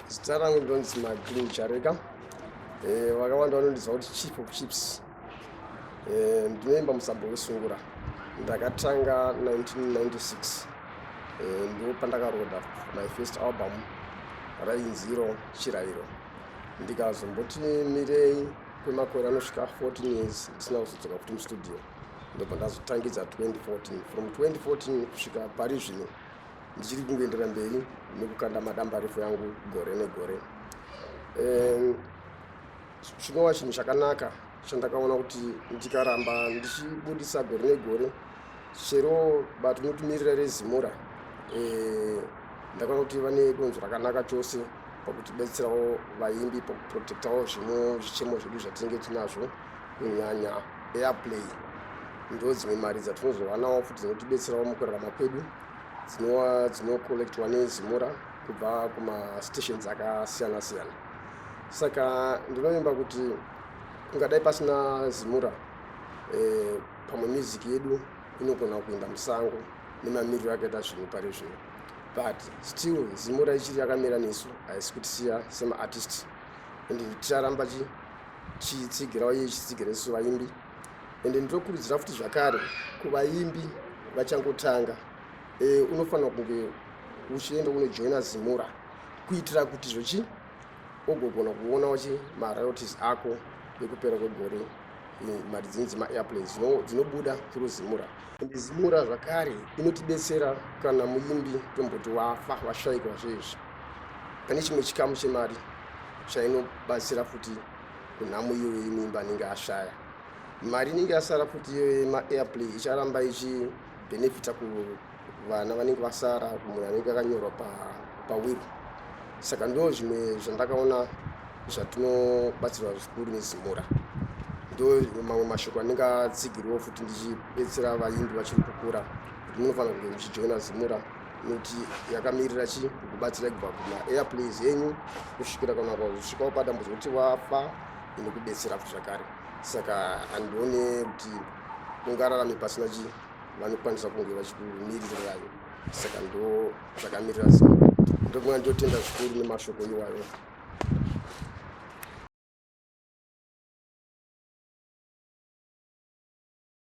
Zita rangu ndonzi Magreen Chareka. Vakawanda vanondiziva kuti chief of chips. Ndinoimba musambo weSungura. Ndakatanga 1996. Ndo pandakaroda my first album rainziro Chirayiro. Ndikazomboti mirei kwemakore anosvika 14 years ndisina kuzodzoka kuti mustudio. Ndobva ndazotangidza 2014. From 2014 kusvika pari zvino ndichiri kungoendera mberi nekukanda madamba refu yangu gore negore. Chinova chinhu chakanaka chandakaona kuti ndikaramba ndichibudisa gore negore chero bato rinotumirira reZimura ndakaona kuti vane donzvo rakanaka chose pakutibetserawo vaimbi pakuprotectawo zvichemo zvedu zvatinenge tinazvo kunyanya airplay. Ndo dzimwe mari dzatinozowanawo futi dzinotibetserawo mukurarama kwedu dzinokolektwa neZimura kubva kumastations akasiyana siyana. Saka ndinovimba kuti kungadai pasina Zimura pamwe music yedu inogona kuenda musango nemamiriro akaita zvinhu pari zvino, but still Zimura ichiri yakamira nesu, haisi kutisiya semaartist, ende ticharamba tichitsigirawo iye ichitsigira isu vaimbi. Ende ndinokurudzira futi zvakare kuvaimbi vachangotanga, unofanira kunge uchienda kunojoina Zimura kuitira kuti zvochi ugogona kuonawo maroyalties ako ekupera kwegore, mari dzinedzi maairplays dzinobuda through Zimura. Ende Zimura zvakare inotibetsera kana muimbi tomboti wafa washayikwa zvezvi, pane chimwe chikamu chemari chainobatsira futi kunhamo iyoyo yemuimbi anenge ashaya. Mari inenge yasara futi iyoyo yemaairplay icharamba ichibhenefita kuvana vanenge vasara, kumwe anenge akanyorwa pawiri. Saka ndo zvimwe zvandakaona zvatinobatsirwa zvikuru neZimura. Ndo mamwe mashoko anenge atsigiriwo futi ndichibetsera vaimbi vachiri kukura kuti munofanira kunge muchijoina Zimura nekuti yakamirira kubatsira kubva kumaairplays yenyu kusvikira kana kuzosvikawo padambudziko kuti wafa inokubetsera futi zvakare. Saka handione kuti ungararame pasina vanokwanisa kunge vachikumirirayo. Saka ndo zvakamirira Zimura. Ndogona ndotenda zvikuru nemashoko iwayo.